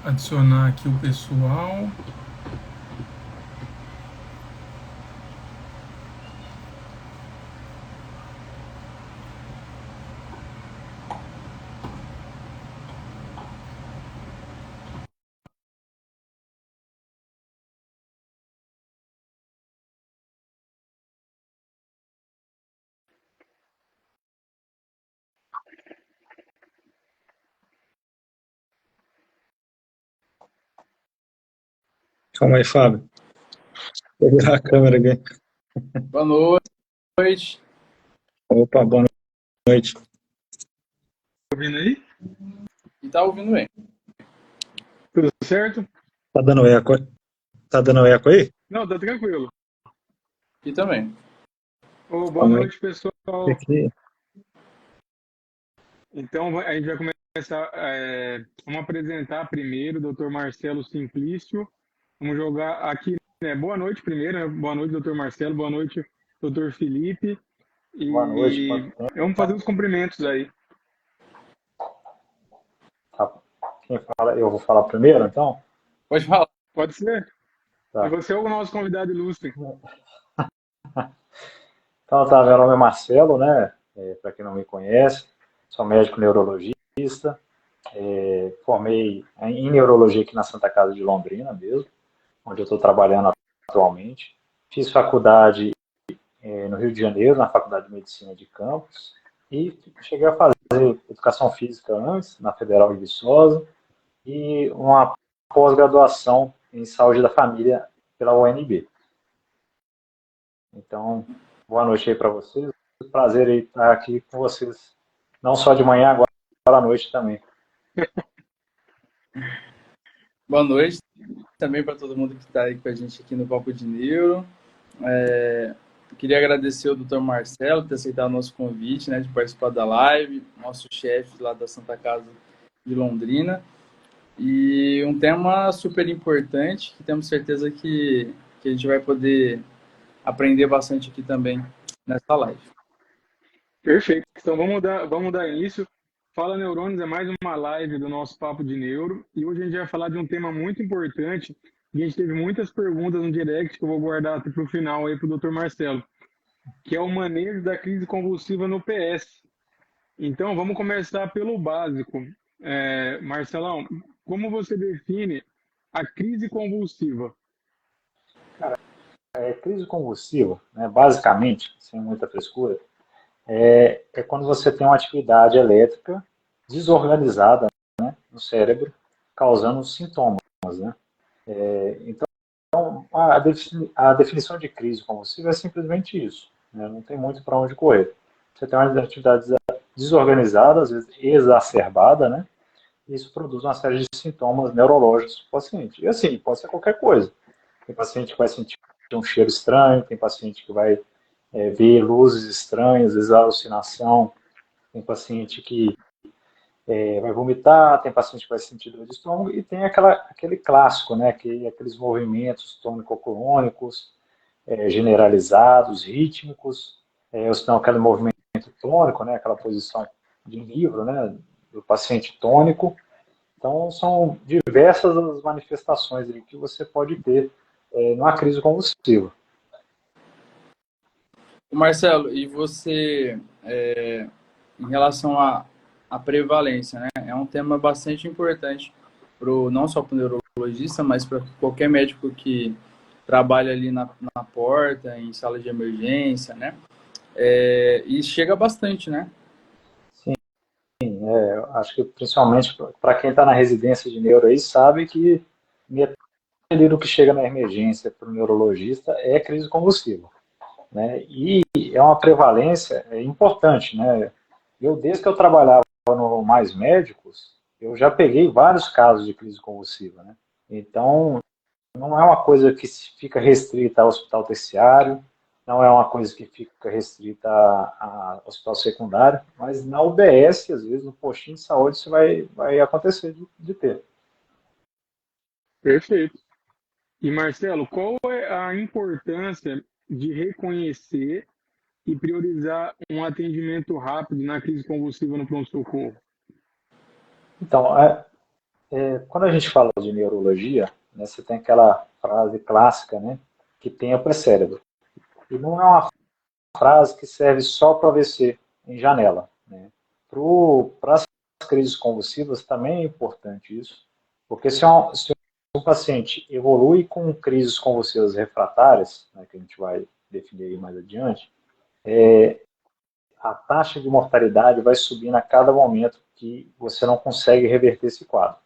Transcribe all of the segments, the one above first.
adicionar aqui o pessoal. Calma aí, Fábio. Vou virar a câmera aqui. Boa noite. Opa, boa noite. Tá ouvindo aí? E tá ouvindo bem? Tudo certo? Tá dando eco? Tá dando eco aí? Não, tá tranquilo. E também. Ô, boa Calma aí. noite, pessoal. Aqui. Então, a gente vai começar. Vamos apresentar primeiro o Dr. Marcelo Simplício. Vamos jogar aqui, né? Boa noite primeiro, né? Boa noite, Dr. Marcelo. Boa noite, Dr. Felipe. Boa noite, quanto E tempo? vamos fazer os cumprimentos aí. Tá. Quem fala? Eu vou falar primeiro, então? Pode falar. Pode ser? E Tá. você é o nosso convidado ilustre. Então, tá, meu nome é Marcelo, né? Para quem não me conhece, sou médico neurologista. Formei em neurologia aqui na Santa Casa de Londrina mesmo, onde eu estou trabalhando atualmente. Fiz faculdade no Rio de Janeiro, na Faculdade de Medicina de Campos, e cheguei a fazer educação física antes, na Federal de Viçosa, e uma pós-graduação em saúde da família pela UNB. Então, boa noite aí para vocês. Prazer aí estar aqui com vocês, não só de manhã, agora à noite também. Boa noite também para todo mundo que está aí com a gente aqui no Papo de Neuro. Queria agradecer ao Dr. Marcelo por ter aceitado o nosso convite, né, de participar da live, nosso chefe lá da Santa Casa de Londrina. E um tema super importante, que temos certeza que a gente vai poder aprender bastante aqui também nessa live. Perfeito. Então vamos dar início. Fala Neurônios é mais uma live do nosso Papo de Neuro e hoje a gente vai falar de um tema muito importante. A gente teve muitas perguntas no direct que eu vou guardar para o final aí para o Dr. Marcelo, que é o manejo da crise convulsiva no PS. Então vamos começar pelo básico. Marcelão, como você define a crise convulsiva? Crise convulsiva, né, basicamente, sem muita frescura, é quando você tem uma atividade elétrica desorganizada, né, no cérebro, causando sintomas. Né? Então, a definição de crise convulsiva é simplesmente isso. Né? Não tem muito para onde correr. Você tem uma atividade desorganizada, às vezes exacerbada, né? E isso produz uma série de sintomas neurológicos do paciente. E assim, pode ser qualquer coisa. Tem paciente que vai sentir um cheiro estranho, tem paciente que vai ver luzes estranhas, às vezes alucinação, tem paciente que vai vomitar, tem paciente que vai sentir dor de estômago e tem aquele clássico, né, aqueles movimentos tônico-clônicos, generalizados, rítmicos, ou senão aquele movimento tônico, né, aquela posição de livro, né, do paciente tônico. Então, são diversas as manifestações aí que você pode ter numa crise convulsiva. Marcelo, e você, em relação à prevalência, né? É um tema bastante importante não só para o neurologista, mas para qualquer médico que trabalha ali na porta, em sala de emergência, né? E chega bastante, né? Sim, acho que principalmente para quem está na residência de neuro aí, sabe que metade do que chega na emergência para o neurologista é crise convulsiva. Né? E é uma prevalência importante. Né? Desde que eu trabalhava no Mais Médicos, eu já peguei vários casos de crise convulsiva. Né? Então, não é uma coisa que fica restrita ao hospital terciário, não é uma coisa que fica restrita a hospital secundário, mas na UBS, às vezes, no postinho de saúde, isso vai acontecer de ter. Perfeito. E Marcelo, qual é a importância de reconhecer e priorizar um atendimento rápido na crise convulsiva no pronto-socorro? Então, Quando a gente fala de neurologia, né, você tem aquela frase clássica, né, que tempo é cérebro. E não é uma frase que serve só para AVC em janela. Né? Para as crises convulsivas também é importante isso, porque se um paciente evolui com crises convulsivas refratárias, né, que a gente vai definir aí mais adiante, a taxa de mortalidade vai subindo a cada momento que você não consegue reverter esse quadro.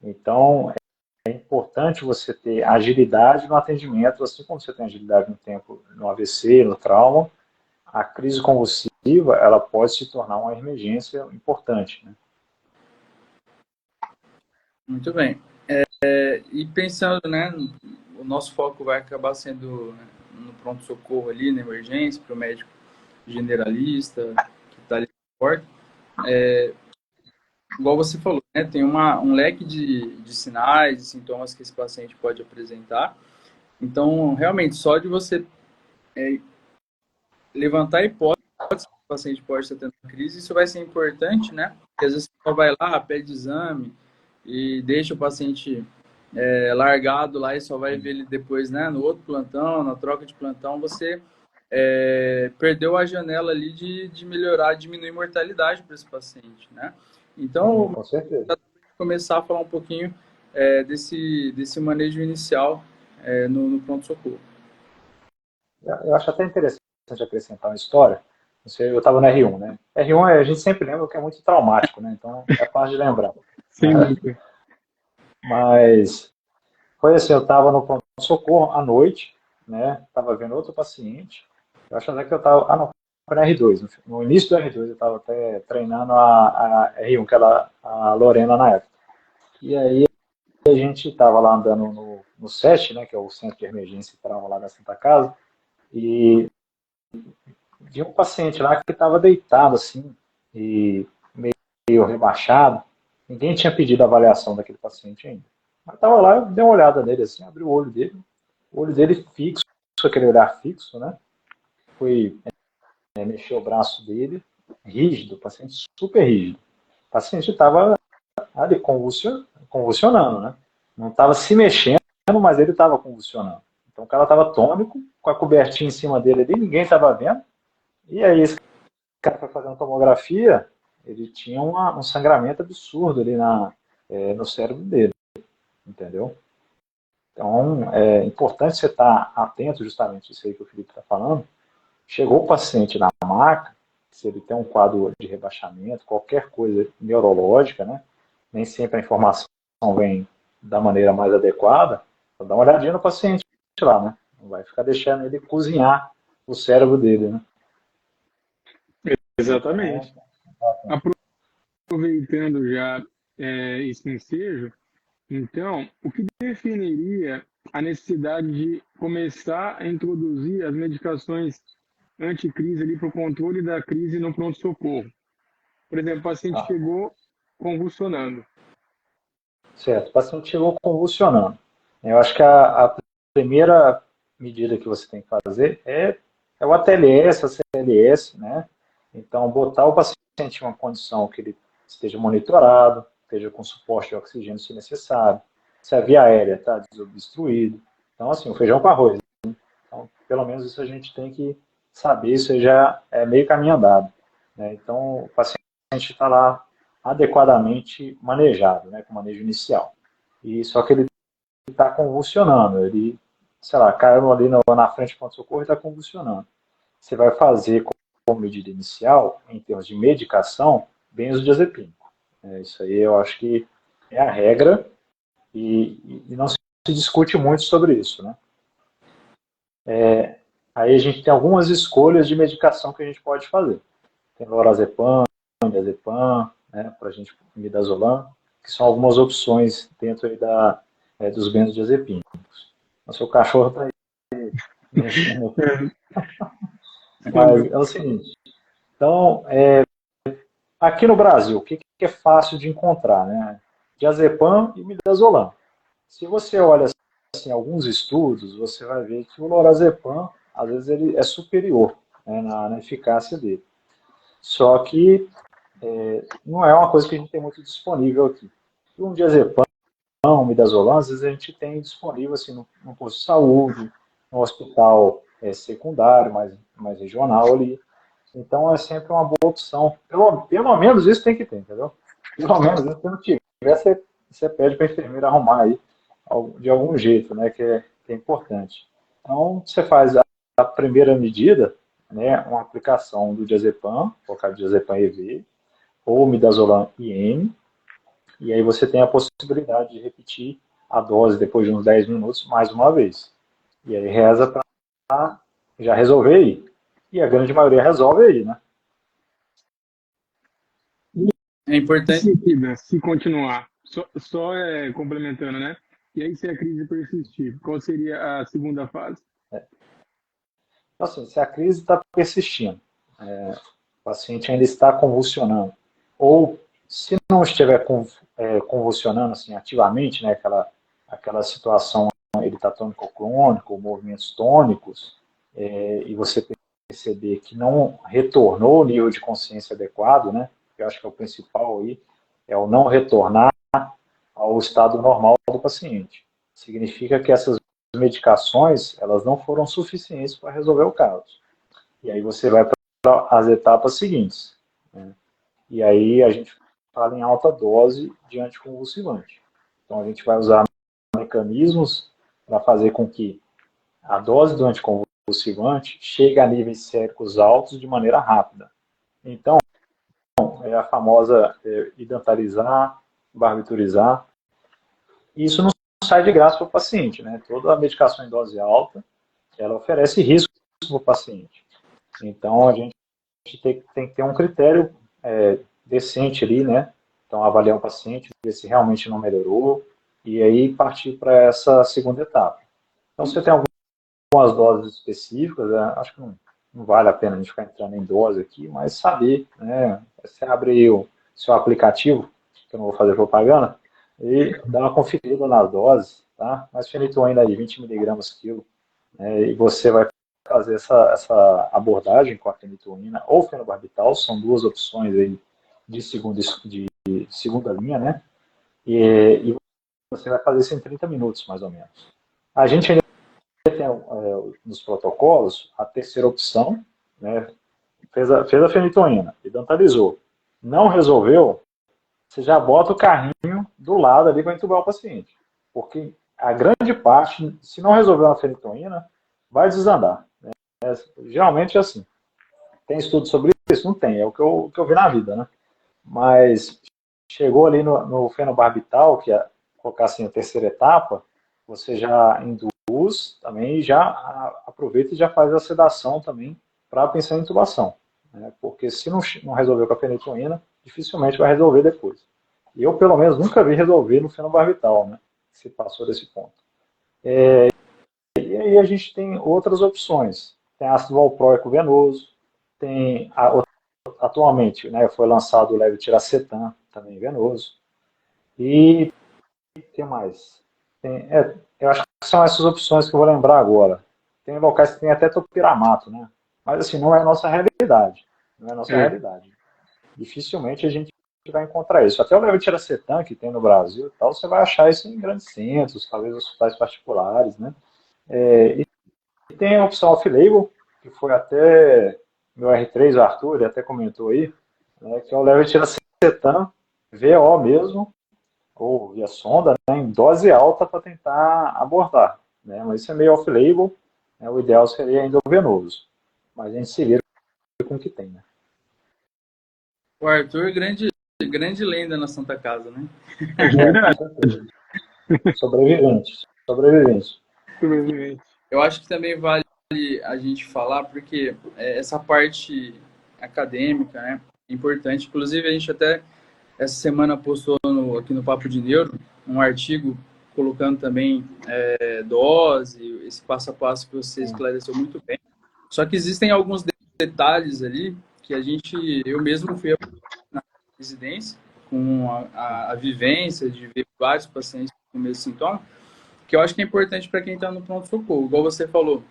Então, é importante você ter agilidade no atendimento, assim como você tem agilidade no tempo no AVC, no trauma, a crise convulsiva, ela pode se tornar uma emergência importante. Né? Muito bem. E pensando, né, o nosso foco vai acabar sendo, né, no pronto-socorro ali, na emergência, para o médico generalista, que está ali no porta. Igual você falou, né, tem um leque de sinais e sintomas que esse paciente pode apresentar. Então, realmente, só de você levantar a hipótese que o paciente pode estar tendo crise, isso vai ser importante, né? Porque às vezes você só vai lá, pede exame e deixa o paciente largado lá e só vai ver ele depois, né? No outro plantão, na troca de plantão, você perdeu a janela ali de melhorar, diminuir a mortalidade para esse paciente, né? Então, Com certeza. começar a falar um pouquinho desse manejo inicial no pronto-socorro. Eu acho até interessante acrescentar uma história. Eu estava no R1, né? R1 a gente sempre lembra que é muito traumático, né? Então é fácil de lembrar. Sem dúvida. Mas foi assim, eu estava no pronto-socorro à noite, né? Estava vendo outro paciente. Eu acho até que eu estava... Ah, não, foi na R2. No início do R2 eu estava até treinando a R1, que era a Lorena na época. E aí a gente estava lá andando no SET, né? Que é o Centro de Emergência e Trauma lá da Santa Casa. E vi um paciente lá que estava deitado assim, e meio rebaixado. Ninguém tinha pedido a avaliação daquele paciente ainda. Mas estava lá, eu dei uma olhada nele assim, abri o olho dele fixo, aquele olhar fixo, né? Fui mexer o braço dele, rígido, paciente super rígido. O paciente estava ali convulsionando, né? Não estava se mexendo, mas ele estava convulsionando. Então o cara estava tônico, com a cobertinha em cima dele ali, ninguém estava vendo. E aí esse cara foi fazendo tomografia, ele tinha um sangramento absurdo ali no cérebro dele, entendeu? Então, é importante você estar atento justamente a isso aí que o Felipe está falando. Chegou o paciente na maca, se ele tem um quadro de rebaixamento, qualquer coisa neurológica, né? Nem sempre a informação vem da maneira mais adequada. Então, dá uma olhadinha no paciente lá, né? Não vai ficar deixando ele cozinhar o cérebro dele, né? Exatamente. Então, Aproveitando já esse ensejo, então, o que definiria a necessidade de começar a introduzir as medicações anticrise ali para o controle da crise no pronto-socorro? Por exemplo, o paciente chegou convulsionando. certo, o paciente chegou convulsionando. Eu acho que a primeira medida que você tem que fazer é o ATLS, a CLS, né? Então, botar o paciente em uma condição que ele esteja monitorado, esteja com suporte de oxigênio se necessário, se a via aérea está desobstruída. Então, assim, o feijão com arroz. Né? Então, pelo menos isso a gente tem que saber, isso já é meio caminho andado. Né? Então, o paciente está lá adequadamente manejado, né, com manejo inicial. E só que ele está convulsionando, ele, sei lá, caiu ali na frente do pronto-socorro e está convulsionando. Você vai fazer como medida inicial, em termos de medicação, benzodiazepínico. Isso aí eu acho que é a regra e não se discute muito sobre isso, né? Aí a gente tem algumas escolhas de medicação que a gente pode fazer. Tem lorazepam, diazepam, né, para a gente midazolam, que são algumas opções dentro aí dos benzodiazepínicos. O seu cachorro está aí mexendo. Mas é o seguinte, então, aqui no Brasil, o que é fácil de encontrar? Né? Diazepam e midazolam. Se você olha assim, alguns estudos, você vai ver que o lorazepam, às vezes, ele é superior, né, na eficácia dele. Só que não é uma coisa que a gente tem muito disponível aqui. E um diazepam, midazolam, às vezes a gente tem disponível assim, no posto de saúde, no hospital secundário, mais regional ali. Então é sempre uma boa opção. Pelo menos isso tem que ter, entendeu? Pelo menos isso, se não tiver, você pede para a enfermeira arrumar aí de algum jeito, né? Que é importante. Então você faz a primeira medida, né? Uma aplicação do diazepam, colocar diazepam EV, ou midazolam IM, e aí você tem a possibilidade de repetir a dose depois de uns 10 minutos mais uma vez. E aí reza para já resolver aí. E a grande maioria resolve aí, né? É importante. Se continuar, só complementando, né? E aí, se a crise persistir, qual seria a segunda fase? Assim, se a crise está persistindo, o paciente ainda está convulsionando, ou se não estiver convulsionando assim, ativamente, né, aquela situação, ele está tônico crônico, movimentos tônicos, e você perceber que não retornou o nível de consciência adequado, né, que eu acho que é o principal aí, é o não retornar ao estado normal do paciente. Significa que essas medicações, elas não foram suficientes para resolver o caso. E aí você vai para as etapas seguintes, né? E aí a gente fala em alta dose de anticonvulsivante. Então a gente vai usar mecanismos para fazer com que a dose do anticonvulsivante chegue a níveis séricos altos de maneira rápida. Então, é a famosa idantalizar, barbiturizar. Isso não sai de graça para o paciente, né? Toda a medicação em dose alta, ela oferece risco para o paciente. Então, a gente tem que ter um critério decente ali, né? Então, avaliar o paciente, ver se realmente não melhorou, e aí partir para essa segunda etapa. Então, você tem algumas doses específicas, né? Acho que não vale a pena a gente ficar entrando em dose aqui, mas saber, né? Você abre aí o seu aplicativo, que eu não vou fazer propaganda, e dá uma conferida nas doses, tá? Mas fenitoína aí, 20 miligramas quilo, né? E você vai fazer essa abordagem com a fenitoína ou fenobarbital, são duas opções aí de segunda linha, né? E você vai fazer isso em 30 minutos, mais ou menos. A gente ainda tem nos protocolos a terceira opção, né? Fez a fenitoína, idantalizou. Não resolveu, você já bota o carrinho do lado ali para entubar o paciente. Porque a grande parte, se não resolver uma fenitoína, vai desandar. Né? Geralmente é assim. Tem estudo sobre isso? Não tem, é o que eu vi na vida, né? Mas chegou ali no fenobarbital, que é colocar assim a terceira etapa, você já induz também e já aproveita e já faz a sedação também para pensar em intubação. Né? Porque se não resolveu com a fenitoína, dificilmente vai resolver depois. E eu, pelo menos, nunca vi resolver no fenobarbital, né? Se passou desse ponto. E aí a gente tem outras opções. Tem ácido valproico venoso, tem atualmente, né, foi lançado o levetiracetam, também venoso. E o que mais? Eu acho que são essas opções que eu vou lembrar agora. Tem locais que tem até topiramato, né? Mas assim, não é a nossa realidade. Não é a nossa realidade. Dificilmente a gente vai encontrar isso. Até o levetiracetam que tem no Brasil e tal, você vai achar isso em grandes centros, talvez hospitais particulares, né? E tem a opção off-label, que foi até meu R3, o Arthur, ele até comentou aí, né, que é o levetiracetam, VO mesmo, ou via sonda, né, em dose alta para tentar abordar. Né, mas isso é meio off-label, né, o ideal seria endovenoso. Mas a gente se vira com o que tem. Né? O Arthur, grande lenda na Santa Casa, né? É verdade. Sobrevivente. Eu acho que também vale a gente falar, porque essa parte acadêmica, né, é importante. Inclusive, a gente até essa semana postou aqui no Papo de Neuro um artigo colocando também dose, esse passo a passo que você esclareceu muito bem. Só que existem alguns detalhes ali que eu mesmo fui na residência com a vivência de ver vários pacientes com o mesmo sintoma, que eu acho que é importante para quem está no pronto-socorro. Igual você falou,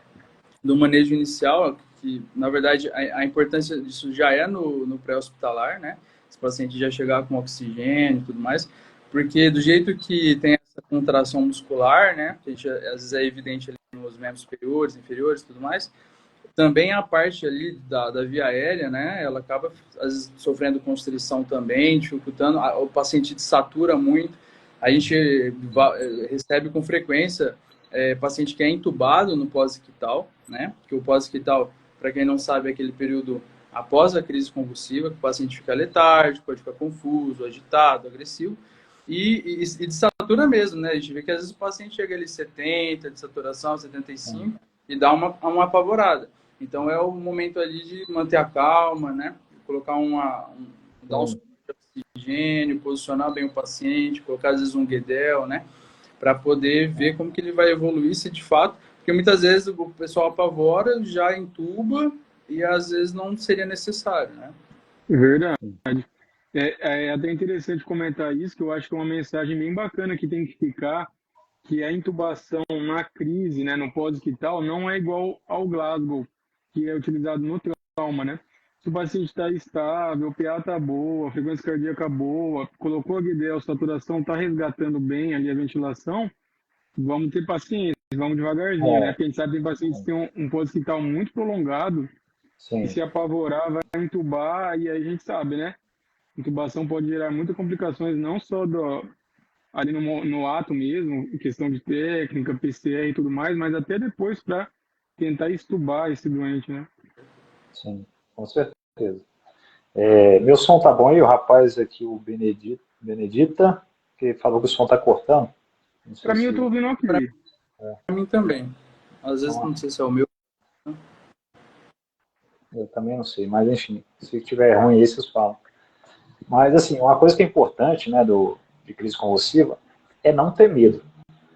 do manejo inicial, que na verdade a importância disso já é no pré-hospitalar, né? Esse paciente já chegar com oxigênio e tudo mais, porque do jeito que tem essa contração muscular, né, que às vezes é evidente ali nos membros superiores, inferiores e tudo mais, também a parte ali da via aérea, né, ela acaba às vezes sofrendo constrição também, dificultando, o paciente satura muito, a gente recebe com frequência paciente que é entubado no pós-ictal, né, que o pós-ictal, para quem não sabe, é aquele período após a crise convulsiva, que o paciente fica letárgico, pode ficar confuso, agitado, agressivo, e de satura mesmo, né? A gente vê que às vezes o paciente chega ali 70 de saturação, 75, e dá uma apavorada. Então é o momento ali de manter a calma, né? Colocar dar um suporte de oxigênio, posicionar bem o paciente, colocar às vezes um guedel, né? Para poder ver como que ele vai evoluir, se de fato, porque muitas vezes o pessoal apavora, já entuba, e às vezes não seria necessário, né? Verdade. É até interessante comentar isso, que eu acho que é uma mensagem bem bacana que tem que ficar, que a intubação na crise, né, no pós-ictal, não é igual ao Glasgow, que é utilizado no trauma, né? Se o paciente está estável, o PA está boa, a frequência cardíaca boa, colocou a guidel, a saturação está resgatando bem ali a ventilação, vamos ter paciência, vamos devagarzinho, né? Porque a gente sabe que tem pacientes que têm um pós-ictal muito prolongado, e se apavorar, vai entubar, e aí a gente sabe, né? Intubação pode gerar muitas complicações, não só ali no ato mesmo, em questão de técnica, PCR e tudo mais, mas até depois para tentar extubar esse doente, né? Sim, com certeza. Meu som tá bom aí, o rapaz aqui, o Benedita, que falou que o som tá cortando. Para mim, eu tô ouvindo ok. Para mim também. Às vezes, não sei se é o meu. Eu também não sei, mas enfim, se tiver ruim aí, vocês falam. Mas, assim, uma coisa que é importante, né, de crise convulsiva é não ter medo,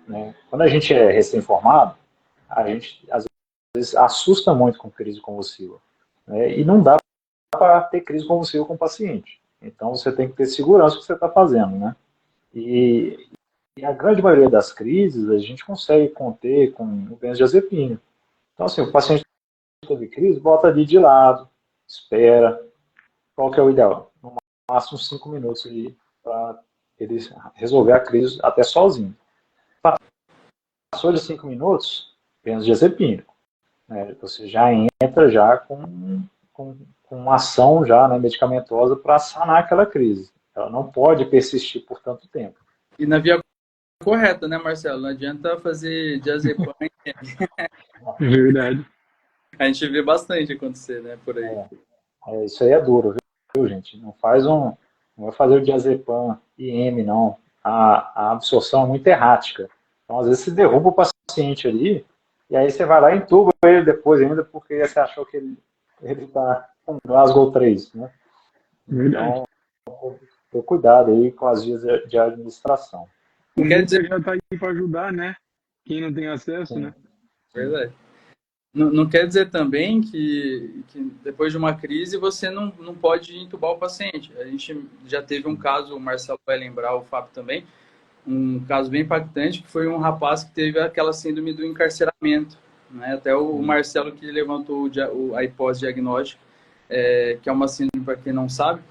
né? Quando a gente é recém-formado, a gente, às vezes, assusta muito com crise convulsiva, né? E não dá para ter crise convulsiva com o paciente. Então, você tem que ter segurança do que você está fazendo, né? E a grande maioria das crises a gente consegue conter com o benzodiazepina. Então, assim, o paciente teve crise, bota ali de lado, espera. Qual que é o ideal? No máximo 5 minutos ali para ele resolver a crise até sozinho. Passou de 5 minutos, benzodiazepina. Né? Você já entra já com uma ação já, né, medicamentosa para sanar aquela crise. Ela não pode persistir por tanto tempo. E na via correta, né, Marcelo? Não adianta fazer diazepam. Verdade. A gente vê bastante acontecer, né, por aí. Isso aí é duro, viu, gente? Não vai fazer o diazepam IM, não. A absorção é muito errática. Então, às vezes, você derruba o paciente ali, e aí você vai lá e entuba ele depois ainda, porque você achou que ele está com Glasgow 3, né? Verdade. Então, ter cuidado aí com as vias de administração. O médico já está aí para ajudar, né? Quem não tem acesso, Sim. né? Verdade. Não quer dizer também que depois de uma crise você não pode entubar o paciente. A gente já teve um caso, o Marcelo vai lembrar, o Fábio também, um caso bem impactante, que foi um rapaz que teve aquela síndrome do encarceramento. Né? Até o Marcelo que levantou a hipótese diagnóstica, que é uma síndrome, para quem não sabe,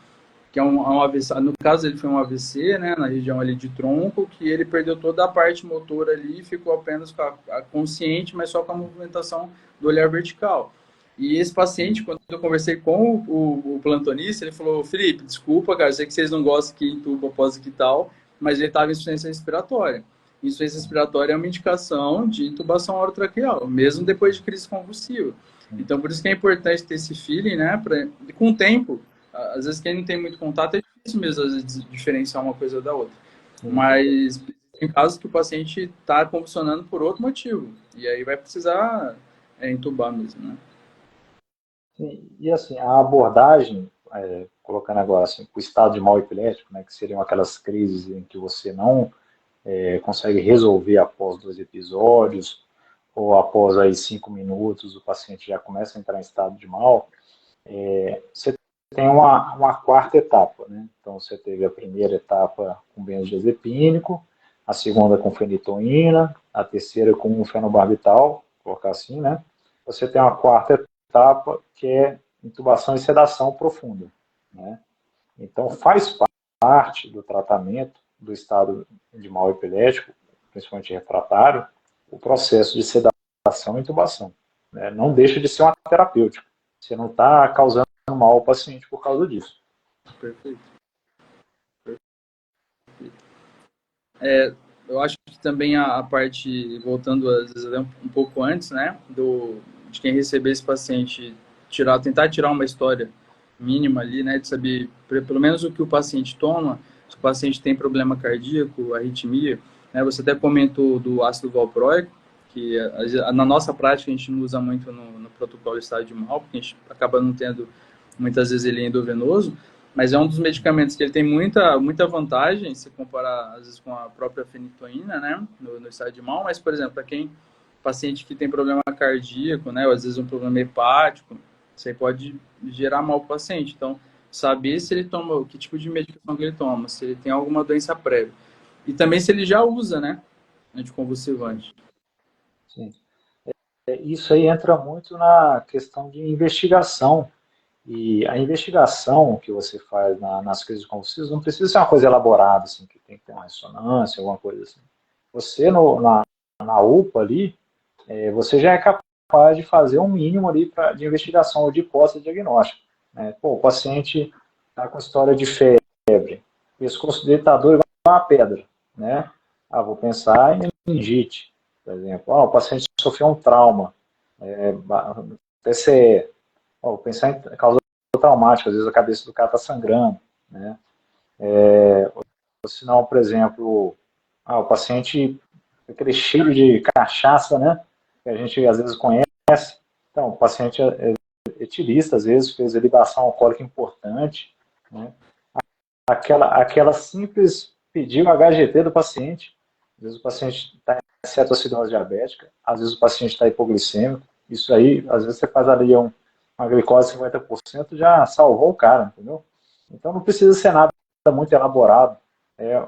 que é um AVC, no caso ele foi um AVC, né, na região ali de tronco, que ele perdeu toda a parte motora ali e ficou apenas com a consciente, mas só com a movimentação do olhar vertical. E esse paciente, quando eu conversei com o plantonista, ele falou: Felipe, desculpa, cara, eu sei que vocês não gostam que entuba pós-ictal, mas ele estava em insuficiência respiratória. Insuficiência respiratória é uma indicação de intubação orotraqueal, mesmo depois de crise convulsiva. Então, por isso que é importante ter esse feeling, né, com o tempo. Às vezes, quem não tem muito contato, é difícil mesmo, às vezes, diferenciar uma coisa da outra. Mas tem casos que o paciente está convulsionando por outro motivo. E aí vai precisar entubar mesmo, né? Sim, e assim, a abordagem, colocando agora assim, o estado de mal epilético, né, que seriam aquelas crises em que você não consegue resolver após 2 episódios, ou após aí 5 minutos o paciente já começa a entrar em estado de mal, você tem uma quarta etapa, né? Então você teve a primeira etapa com benzodiazepínico, a segunda com fenitoína, a terceira com fenobarbital, colocar assim, né? Você tem uma quarta etapa que é intubação e sedação profunda, né? Então faz parte do tratamento do estado de mal epilético, principalmente refratário, o processo de sedação e intubação, né? Não deixa de ser uma terapêutica. Você não está causando mal ao paciente por causa disso. Perfeito. Eu acho que também a parte, voltando às vezes um pouco antes, né, de quem receber esse paciente, tentar tirar uma história mínima ali, né, de saber pelo menos o que o paciente toma, se o paciente tem problema cardíaco, arritmia, né, você até comentou do ácido valproico, que na nossa prática a gente não usa muito no protocolo estado de mal, porque a gente acaba não tendo, muitas vezes ele é endovenoso, mas é um dos medicamentos que ele tem muita vantagem, se comparar, às vezes, com a própria fenitoína, né, no estado de mal. Mas, por exemplo, para paciente que tem problema cardíaco, né, ou às vezes um problema hepático, isso aí pode gerar mal para o paciente. Então, saber se ele toma, que tipo de medicação que ele toma, se ele tem alguma doença prévia. E também se ele já usa, né, anticonvulsivante. Sim. Isso aí entra muito na questão de investigação. E a investigação que você faz nas crises convulsivas não precisa ser uma coisa elaborada, assim, que tem que ter uma ressonância, alguma coisa assim. Você, na UPA ali, você já é capaz de fazer um mínimo ali de investigação ou de hipótese diagnóstica. Né? Pô, o paciente está com história de febre, o pescoço dele está duro igual uma pedra. Né? Vou pensar em meningite, por exemplo. O paciente sofreu um trauma, TCE. Vou pensar em causa traumática, às vezes a cabeça do cara está sangrando, né? Ou se não, por exemplo, o paciente, aquele cheiro de cachaça, né? Que a gente às vezes conhece. Então, o paciente etilista, às vezes, fez ligação alcoólica importante, né? Aquela simples pediu HGT do paciente. Às vezes o paciente está em cetoacidose diabética, às vezes o paciente está hipoglicêmico. Isso aí, às vezes você faz ali uma glicose de 50%, já salvou o cara, entendeu? Então não precisa ser nada muito elaborado.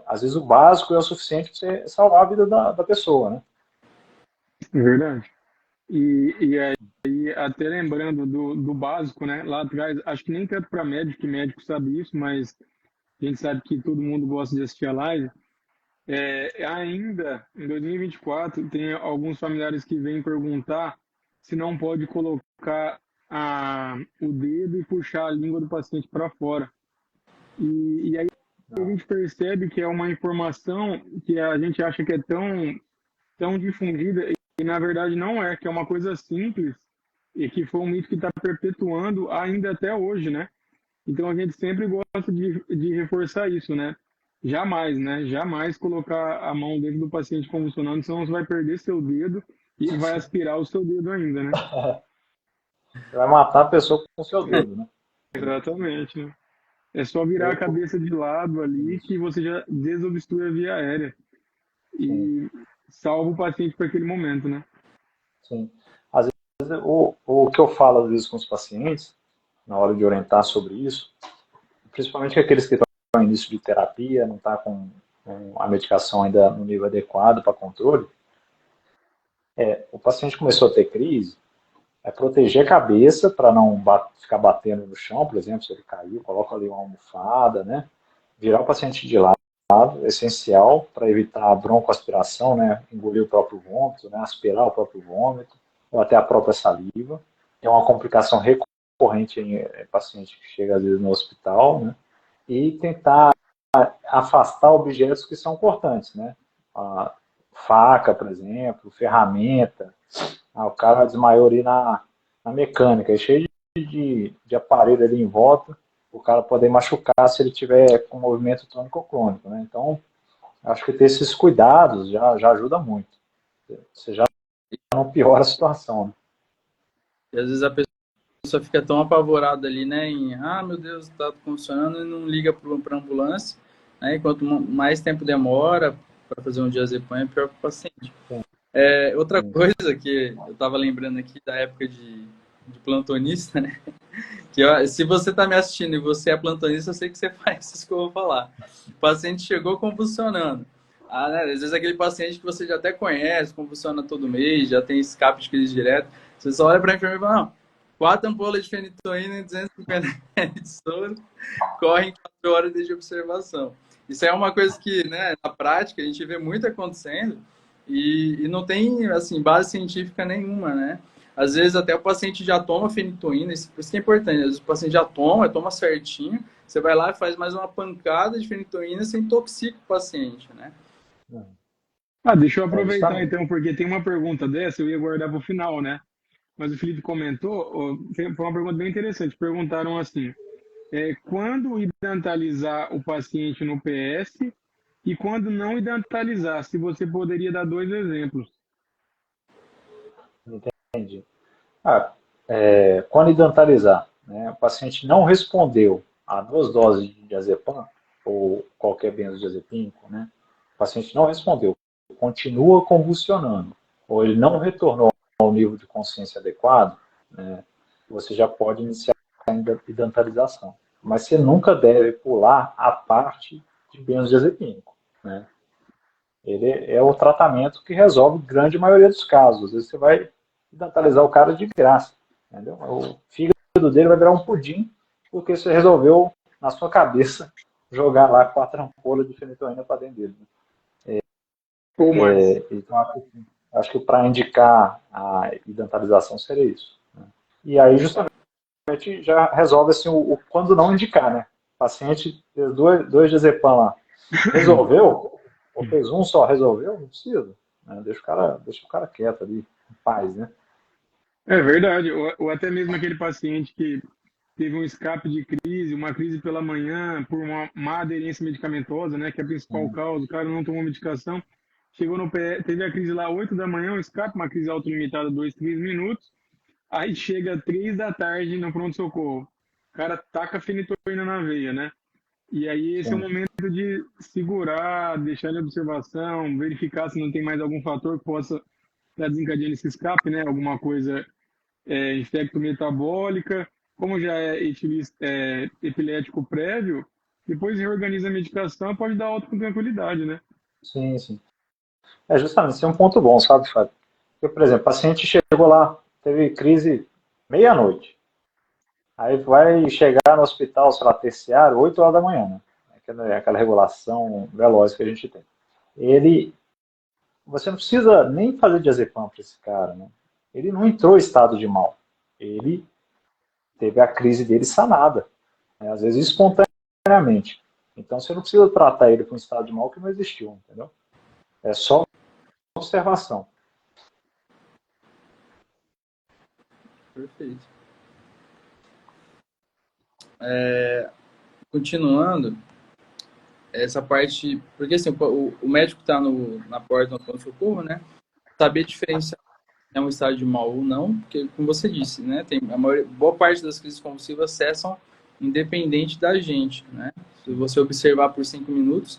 Às vezes o básico é o suficiente para você salvar a vida da pessoa, né? Verdade. E aí, até lembrando do básico, né? Lá atrás, acho que nem tanto para médico, que médico sabe isso, mas a gente sabe que todo mundo gosta de assistir a live. Ainda em 2024, tem alguns familiares que vêm perguntar se não pode colocar o dedo e puxar a língua do paciente para fora. E aí a gente percebe que é uma informação que a gente acha que é tão difundida e na verdade não é, que é uma coisa simples e que foi um mito que está perpetuando ainda até hoje, né? Então a gente sempre gosta de reforçar isso, né? Jamais, né? Jamais colocar a mão dentro do paciente convulsionando, senão você vai perder seu dedo e vai aspirar o seu dedo ainda, né? Você vai matar a pessoa com o seu dedo, né? Exatamente, né? É só virar a cabeça de lado ali que você já desobstrui a via aérea e salva o paciente para aquele momento, né? Sim. Às vezes, o que eu falo às vezes com os pacientes, na hora de orientar sobre isso, principalmente aqueles que estão no início de terapia, não está com a medicação ainda no nível adequado para controle, o paciente começou a ter crise, proteger a cabeça para não ficar batendo no chão, por exemplo, se ele caiu, coloca ali uma almofada, né? Virar o paciente de lado, essencial para evitar a broncoaspiração, né? Engolir o próprio vômito, né? Aspirar o próprio vômito, ou até a própria saliva. É uma complicação recorrente em paciente que chega às vezes no hospital, né? E tentar afastar objetos que são cortantes, né? A faca, por exemplo, ferramenta. O cara desmaiou ali na mecânica, é cheio de aparelho ali em volta, o cara poder machucar se ele tiver com movimento tônico ou crônico, né? Então, acho que ter esses cuidados já ajuda muito. Você já não piora a situação, né? E às vezes a pessoa fica tão apavorada ali, né, meu Deus, tá funcionando, e não liga para ambulância, né? E quanto mais tempo demora para fazer um diazepam, é pior para o paciente. Outra coisa que eu estava lembrando aqui da época de plantonista, né? Que se você está me assistindo e você é plantonista, eu sei que você faz isso que eu vou falar. O paciente chegou convulsionando. Né? Às vezes aquele paciente que você já até conhece, convulsiona todo mês, já tem escape de crise direto. Você só olha para a enfermeira e fala, não, 4 ampolas de fenitoína e 250 ml de soro, corre em 4 horas de observação. Isso é uma coisa que, né, na prática, a gente vê muito acontecendo e não tem, assim, base científica nenhuma, né? Às vezes até o paciente já toma fenitoína, isso que é importante, às vezes o paciente já toma certinho, você vai lá e faz mais uma pancada de fenitoína, você intoxica o paciente, né? Deixa eu É aproveitar justamente. então, porque tem uma pergunta dessa, eu ia guardar para o final, né? Mas o Felipe comentou, foi uma pergunta bem interessante. Perguntaram assim: quando identalizar o paciente no PS e quando não identalizar? Se você poderia dar dois exemplos. Entendi. Ah, quando identalizar, né, o paciente não respondeu a 2 doses de diazepam ou qualquer benzodiazepínico, né, o paciente não respondeu, continua convulsionando, ou ele não retornou ao nível de consciência adequado, né, você já pode iniciar a identalização. Mas você nunca deve pular a parte de benzodiazepínico, né? Ele é o tratamento que resolve a grande maioria dos casos. Às vezes você vai identalizar o cara de graça, entendeu? O fígado dele vai virar um pudim porque você resolveu, na sua cabeça, jogar lá 4 ampolas de fenitoína para dentro dele. Ou mais. Então, acho que para indicar a identalização seria isso, né? E aí, justamente, já resolve assim, o quando não indicar, né? O paciente fez dois diazepam lá. Resolveu? Ou fez um só, resolveu? Não precisa, né? Deixa o cara quieto ali, em paz, né? É verdade. Ou até mesmo aquele paciente que teve um escape de crise, uma crise pela manhã, por uma má aderência medicamentosa, né, que é a principal causa, o cara não tomou medicação, chegou no PE, teve a crise lá 8 da manhã, um escape, uma crise autolimitada, 2, 3 minutos, aí chega 3 da tarde no pronto-socorro. O cara taca a fenitoína na veia, né? E aí esse é o Sim, momento de segurar, deixar em observação, verificar se não tem mais algum fator que possa estar desencadeando esse escape, né? Alguma coisa infectometabólica, como já epilético prévio, depois reorganiza a medicação, pode dar alta com tranquilidade, né? sim, sim. É justamente, esse é um ponto bom, sabe, Fábio? Porque, por exemplo, o paciente chegou lá, teve crise meia-noite. Aí vai chegar no hospital, sei lá, terciário, 8 horas da manhã, né? Aquela regulação veloz que a gente tem. Ele, você não precisa nem fazer diazepam para esse cara, né? Ele não entrou em estado de mal. Ele teve a crise dele sanada, né? Às vezes espontaneamente. Então você não precisa tratar ele com um estado de mal que não existiu, entendeu? É só observação. Perfeito. Continuando, essa parte, porque assim, o médico está na porta do pronto-socorro, né? Saber diferenciar é um estado de mal ou não, porque, como você disse, né, boa parte das crises convulsivas cessam independente da gente, né? Se você observar por 5 minutos,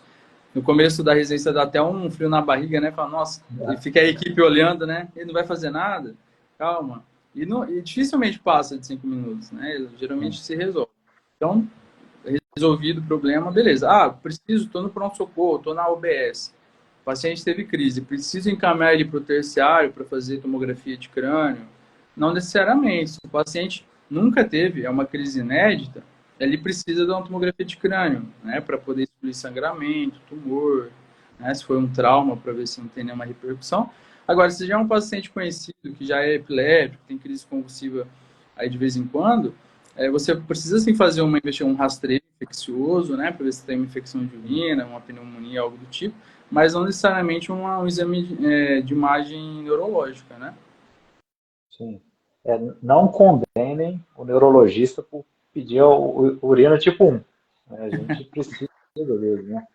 no começo da residência dá até um frio na barriga, né? Fala, nossa, e fica a equipe olhando, né? Ele não vai fazer nada? Calma. E dificilmente passa de 5 minutos, né? Geralmente se resolve. Então, resolvido o problema, beleza. Ah, preciso, estou no pronto-socorro, estou na UBS. O paciente teve crise, preciso encaminhar ele para o terciário para fazer tomografia de crânio? Não necessariamente. Se o paciente nunca teve, é uma crise inédita, ele precisa de uma tomografia de crânio, né, para poder excluir sangramento, tumor, né, se foi um trauma, para ver se não tem nenhuma repercussão. Agora, se já é um paciente conhecido, que já é epiléptico, tem crise convulsiva aí de vez em quando, você precisa sim fazer um rastreio infeccioso, né, para ver se tem uma infecção de urina, uma pneumonia, algo do tipo, mas não necessariamente um exame de imagem neurológica, né? Sim. Não condenem o neurologista por pedir urina tipo 1. Né? A gente precisa dele, né?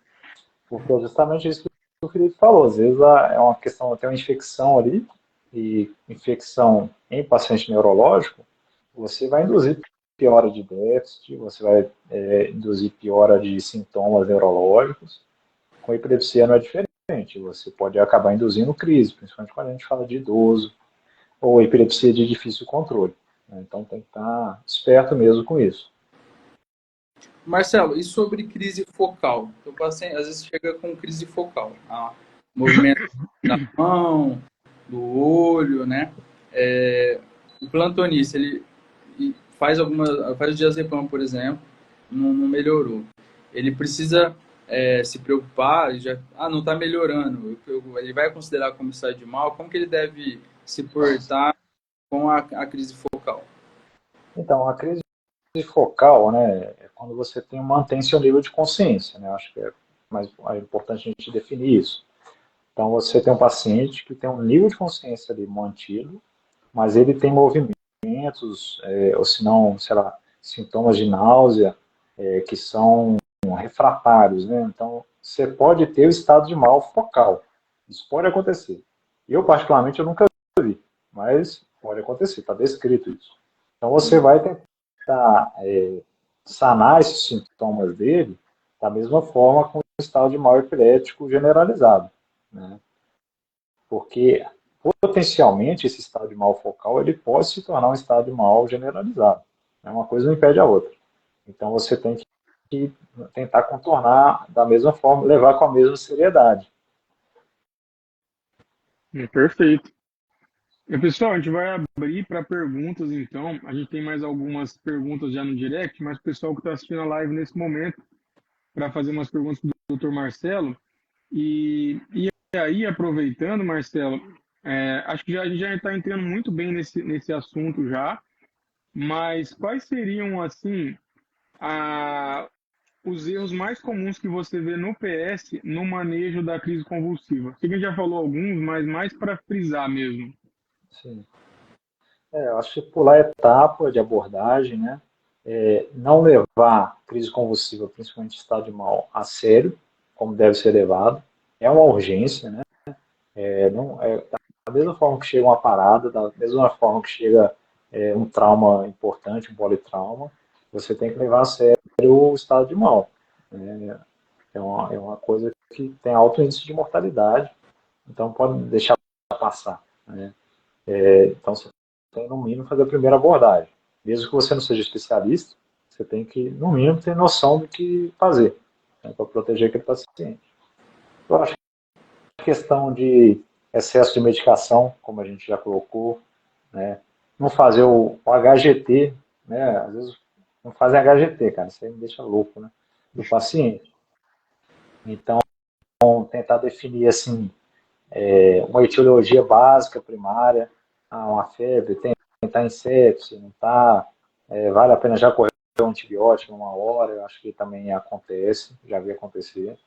Porque é justamente isso que o Felipe falou. Às vezes é uma questão, tem uma infecção ali, e infecção em paciente neurológico, você vai induzir piora de déficit, você vai induzir piora de sintomas neurológicos. Com epilepsia não é diferente. Você pode acabar induzindo crise, principalmente quando a gente fala de idoso, ou epilepsia de difícil controle, né? Então tem que estar esperto mesmo com isso. Marcelo, e sobre crise focal? O paciente às vezes chega com crise focal, movimento da mão, do olho, né? O plantonista, ele faz o diazepam, por exemplo, não melhorou. Ele precisa se preocupar, não está melhorando, ele vai considerar como estado de mal, como que ele deve se portar com a crise focal? Então, a crise focal, né, é quando você mantém seu nível de consciência, né? Acho que é importante a gente definir isso. Então, você tem um paciente que tem um nível de consciência ali mantido, mas ele tem movimentos, ou se não, sei lá, sintomas de náusea, que são refratários, né? Então, você pode ter o estado de mal focal. Isso pode acontecer. Eu, particularmente, eu nunca vi, mas pode acontecer, está descrito isso. Então, você vai tentar sanar esses sintomas dele da mesma forma com o estado de mal epilético generalizado, né? Porque potencialmente esse estado de mal focal ele pode se tornar um estado de mal generalizado. Né? Uma coisa não impede a outra. Então você tem que tentar contornar da mesma forma, levar com a mesma seriedade. Perfeito. Pessoal, a gente vai abrir para perguntas, então. A gente tem mais algumas perguntas já no direct, mas o pessoal que está assistindo a live nesse momento, para fazer umas perguntas para o Dr. Marcelo. E aí, aproveitando, Marcelo, acho que a gente já está entrando muito bem nesse assunto já, mas quais seriam, assim, os erros mais comuns que você vê no PS no manejo da crise convulsiva? Sei que a gente já falou alguns, mas mais para frisar mesmo. Sim. Eu acho que pular etapa de abordagem, né? Não levar crise convulsiva, principalmente estado de mal, a sério, como deve ser levado. É uma urgência, né? Da mesma forma que chega uma parada, da mesma forma que chega um trauma importante, um politrauma, você tem que levar a sério o estado de mal. Né? É uma coisa que tem alto índice de mortalidade, então pode deixar passar. Né? Então você tem, no mínimo, fazer a primeira abordagem. Mesmo que você não seja especialista, você tem que, no mínimo, ter noção do que fazer, né, para proteger aquele paciente. Eu acho que a questão de excesso de medicação, como a gente já colocou, né, não fazer o HGT, né, às vezes não fazem HGT, cara, isso aí me deixa louco, né, do paciente. Então, tentar definir, assim, uma etiologia básica, primária, uma febre, tentar insetos, se não está, vale a pena já correr um antibiótico uma hora, eu acho que também acontece, já vi acontecer.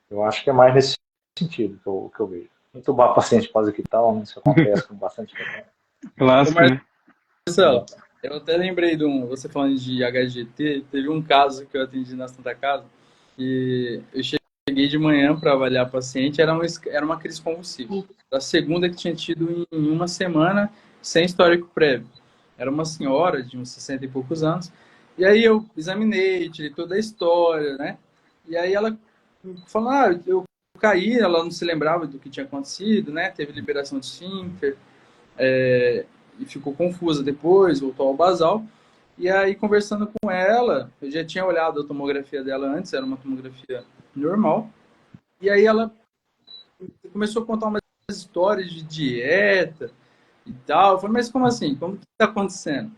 Eu acho que é mais nesse sentido que eu vejo. Entubar paciente pós-ictal, né, isso acontece com bastante frequência. Ô, Clássico, né? Marcelo, eu até lembrei você falando de HGT, teve um caso que eu atendi na Santa Casa, que eu cheguei de manhã para avaliar a paciente, era uma crise convulsiva. A segunda que tinha tido em uma semana, sem histórico prévio. Era uma senhora de uns 60 e poucos anos, e aí eu examinei, tirei toda a história, né? E aí ela falou, eu caí, ela não se lembrava do que tinha acontecido, né? Teve liberação de esfíncter, e ficou confusa depois, voltou ao basal. E aí, conversando com ela, eu já tinha olhado a tomografia dela antes, era uma tomografia normal. E aí ela começou a contar umas histórias de dieta e tal. Eu falei, mas como assim? Como que tá acontecendo?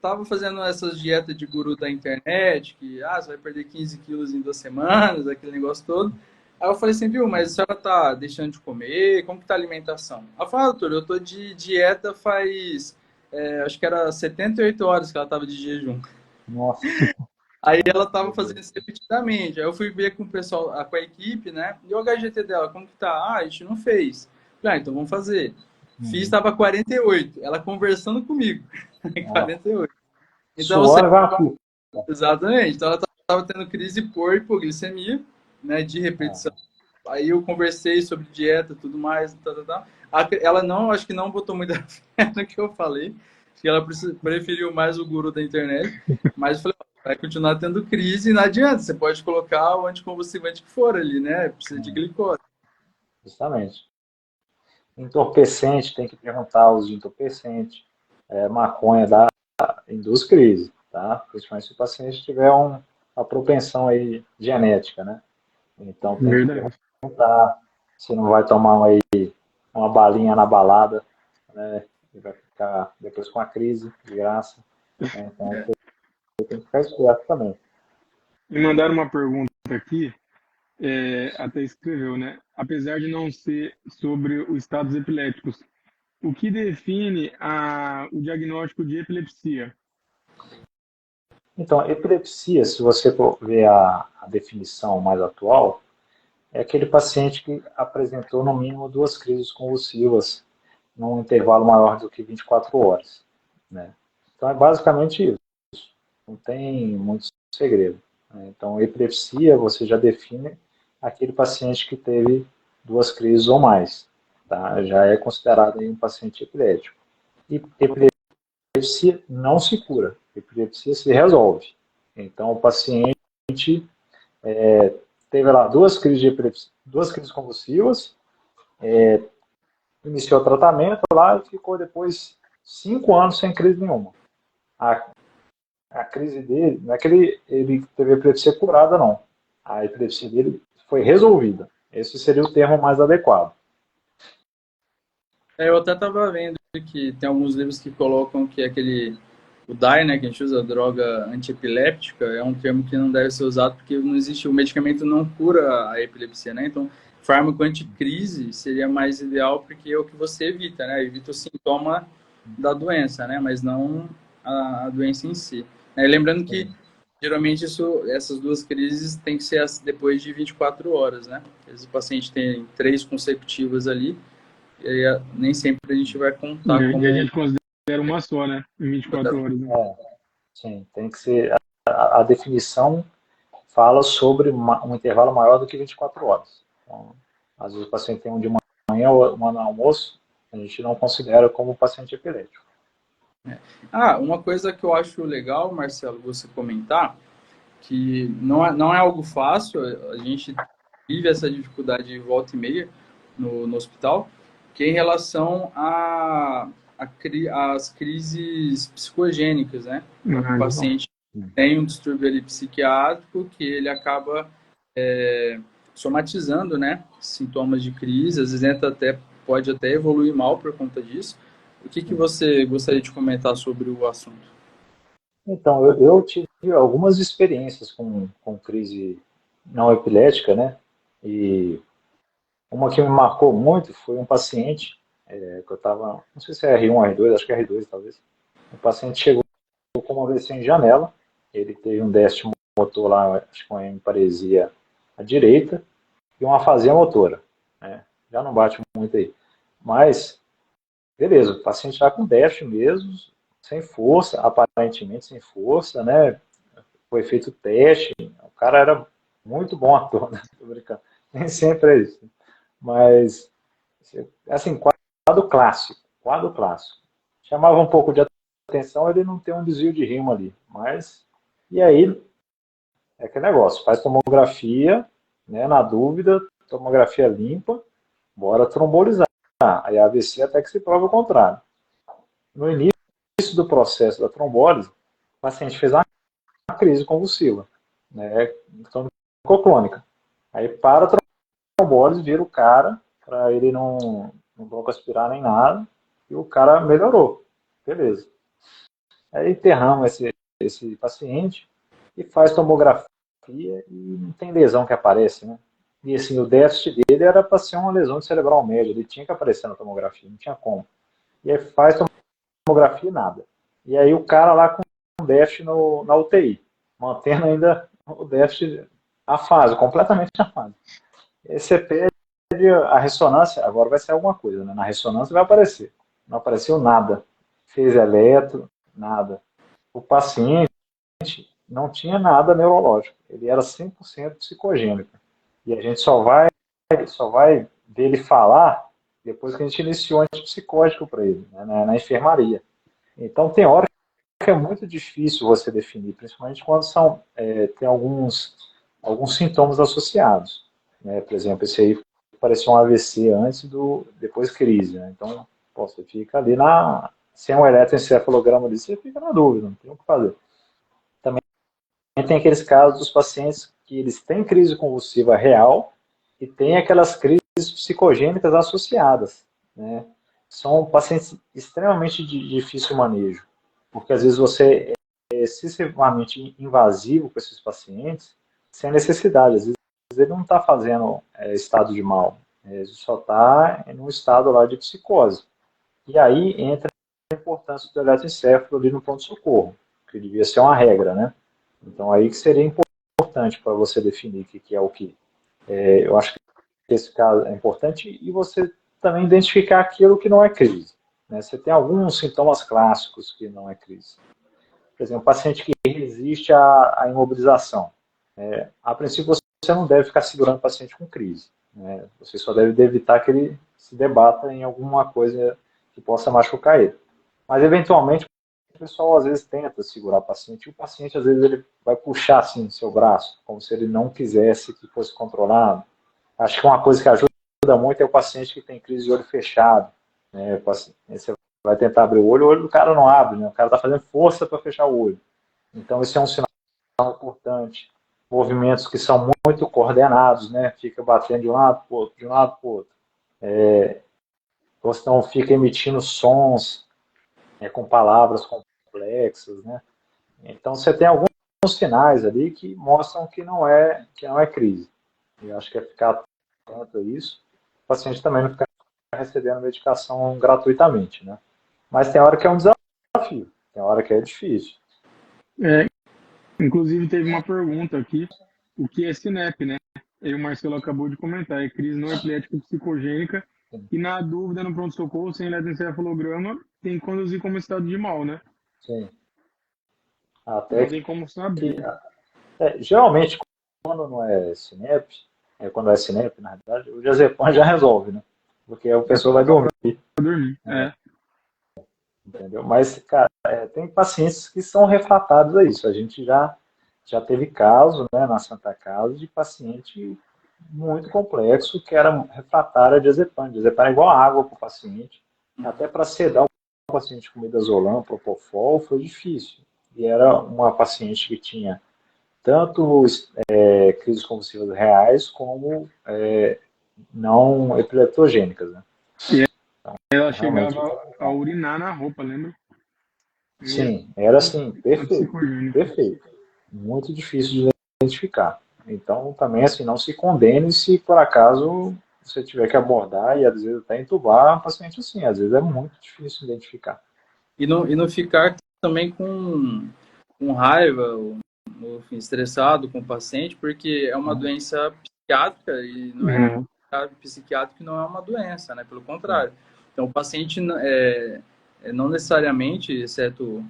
Tava fazendo essas dietas de guru da internet, que você vai perder 15 quilos em 2 semanas, aquele negócio todo. Aí eu falei assim, viu, mas a senhora tá deixando de comer? Como que tá a alimentação? Ela falou, doutor, eu tô de dieta faz, acho que era 78 horas que ela tava de jejum. Nossa. Aí ela tava fazendo isso repetidamente. Aí eu fui ver com o pessoal, com a equipe, né? E o HGT dela, como que tá? A gente não fez. Falei, então vamos fazer. Fiz, tava 48. Ela conversando comigo. 48. Então, você... Suor vai aqui. Exatamente. Então, ela tava tendo crise por hipoglicemia, né? De repetição. Aí eu conversei sobre dieta, tudo mais, tal. Ela não, acho que não botou muita fé no que eu falei. Acho que ela preferiu mais o guru da internet. Mas eu falei, vai continuar tendo crise e não adianta. Você pode colocar o anticonvulsivante que for ali, né? Precisa de glicose. Justamente. Entorpecente, tem que perguntar os entorpecentes. Maconha induz crise, tá? Principalmente se o paciente tiver uma propensão aí genética, né? Então tem que Verdade. perguntar se não vai tomar aí uma balinha na balada, né? E vai ficar depois com a crise de graça. Né? Então tem que ficar esperto também. Me mandaram uma pergunta aqui, até escreveu, né? Apesar de não ser sobre os estados epiléticos, o que define o diagnóstico de epilepsia? Então, a epilepsia, se você for ver a definição mais atual, é aquele paciente que apresentou no mínimo 2 crises convulsivas num intervalo maior do que 24 horas, né? Então, é basicamente isso. Não tem muito segredo, né? Então, epilepsia, você já define aquele paciente que teve 2 crises ou mais, tá? Já é considerado aí um paciente epilético. E epilepsia não se cura, epilepsia se resolve. Então, o paciente teve lá 2 crises de epilepsia, 2 crises convulsivas, iniciou o tratamento lá e ficou depois 5 anos sem crise nenhuma. A, a crise dele, não é que ele teve epilepsia curada, não. A epilepsia dele foi resolvida. Esse seria o termo mais adequado. Eu até estava vendo que tem alguns livros que colocam que o DAI, né, que a gente usa, droga antiepiléptica, é um termo que não deve ser usado porque não existe, o medicamento não cura a epilepsia, né? Então, fármaco anticrise seria mais ideal porque é o que você evita, né? Evita o sintoma da doença, né? Mas não a doença em si. Lembrando que geralmente essas 2 crises tem que ser depois de 24 horas, né? Esse paciente tem 3 consecutivas ali, e aí nem sempre a gente vai contar como... E a gente considera uma só, né? Em 24 horas. Né? Sim, tem que ser. A definição fala sobre um intervalo maior do que 24 horas. Então, às vezes o paciente tem um de manhã ou uma no almoço, a gente não considera como paciente epilético. Uma coisa que eu acho legal, Marcelo, você comentar, que não é algo fácil, a gente vive essa dificuldade de volta e meia no hospital, que é em relação às crises psicogênicas, né? O paciente tem um distúrbio ali psiquiátrico que ele acaba somatizando, né? Sintomas de crise, às vezes pode até evoluir mal por conta disso. O que você gostaria de comentar sobre o assunto? Então, eu tive algumas experiências com crise não epilética, né? E uma que me marcou muito foi um paciente, que eu estava, não sei se é R1, R2, acho que é R2 talvez. O paciente chegou com uma AVC em janela, ele teve um déficit motor lá, acho que uma hemiparesia à direita, e uma afasia motora, né? Já não bate muito aí. Mas, beleza, o paciente está com déficit mesmo, sem força, aparentemente sem força, né? Foi feito o teste, o cara era muito bom ator, né? Tô brincando. Nem sempre é isso. Mas, assim, quadro clássico. Chamava um pouco de atenção ele não ter um desvio de rima ali, mas, e aí, é aquele negócio, faz tomografia, né, na dúvida, tomografia limpa, bora trombolizar. Aí a AVC até que se prova o contrário. No início do processo da trombólise, o paciente fez uma crise convulsiva, né, então ficou crônica. Aí para a trombólise, vira o cara, para ele não broncoaspirar nem nada, e o cara melhorou. Beleza. Aí enterramos esse paciente e faz tomografia e não tem lesão que aparece, né? E assim, o déficit dele era para ser uma lesão de cerebral média, ele tinha que aparecer na tomografia, não tinha como. E aí faz tomografia e nada. E aí o cara lá com déficit na UTI, mantendo ainda o déficit completamente afásico. E aí você pede a ressonância, agora vai ser alguma coisa, né? Na ressonância vai aparecer. Não apareceu nada. Fez eletro, nada. O paciente não tinha nada neurológico, ele era 100% psicogênico. E a gente só vai ver ele falar depois que a gente iniciou antipsicótico para ele, né, na enfermaria. Então tem hora que é muito difícil você definir, principalmente quando tem alguns sintomas associados. Né? Por exemplo, esse aí parecia um AVC depois crise. Né? Então, você fica ali sem um eletroencefalograma ali, você fica na dúvida, não tem o que fazer. Também tem aqueles casos dos pacientes que eles têm crise convulsiva real e tem aquelas crises psicogênicas associadas, né? São pacientes extremamente de difícil manejo, porque às vezes você é excessivamente invasivo com esses pacientes sem necessidade. Às vezes ele não está fazendo estado de mal, ele só está em um estado lá de psicose. E aí entra a importância do eletroencefalo ali no pronto-socorro, que devia ser uma regra, né? Então aí que seria importante para você definir o que é o que. Eu acho que esse caso é importante e você também identificar aquilo que não é crise. Né? Você tem alguns sintomas clássicos que não é crise. Por exemplo, um paciente que resiste à imobilização. A princípio, você não deve ficar segurando o paciente com crise. Né? Você só deve evitar que ele se debata em alguma coisa que possa machucar ele. Mas, eventualmente, o pessoal às vezes tenta segurar o paciente, e o paciente, às vezes, ele vai puxar assim seu braço, como se ele não quisesse que fosse controlado. Acho que uma coisa que ajuda muito é o paciente que tem crise de olho fechado. Né? Você vai tentar abrir o olho do cara não abre, né? O cara está fazendo força para fechar o olho. Então, esse é um sinal importante. Movimentos que são muito coordenados, né? Fica batendo de um lado para o outro, de um lado para o outro. Ou senão fica emitindo sons com palavras complexas, né? Então, você tem alguns sinais ali que mostram que não é crise. Eu acho que é ficar atento a isso. O paciente também não ficar recebendo medicação gratuitamente, né? Mas tem hora que é um desafio, tem hora que é difícil. Inclusive, teve uma pergunta aqui, o que é SINEP, né? E o Marcelo acabou de comentar, é crise não epilética psicogênica, e na dúvida, no pronto-socorro, sem eletroencefalograma, tem que conduzir como estado de mal, né? Sim. Não tem como saber. Geralmente, quando não é SINEP, quando é SINEP, na realidade, o diazepam já resolve, né? Porque a pessoa vai dormir. Dormir, Entendeu? Mas, cara, tem pacientes que são refratários a isso. A gente já teve caso, né, na Santa Casa, de paciente muito complexo que era refratário a diazepam. Diazepam é igual água para o paciente. Até para sedar o paciente com midazolam, propofol, foi difícil. E era uma paciente que tinha tanto crises convulsivas reais como não epileptogênicas. Né? E ela Realmente, chegava a urinar na roupa, lembra? sim, era assim, perfeito, Psicogênica. perfeito. Muito difícil de identificar. Então, também, assim, não se condene se por acaso você tiver que abordar e às vezes até entubar um paciente assim. Às vezes é muito difícil identificar. E não ficar também com raiva, ou enfim, estressado com o paciente, porque é uma doença psiquiátrica e não é psiquiátrico não é uma doença, né? Pelo contrário. Então, o paciente não necessariamente, exceto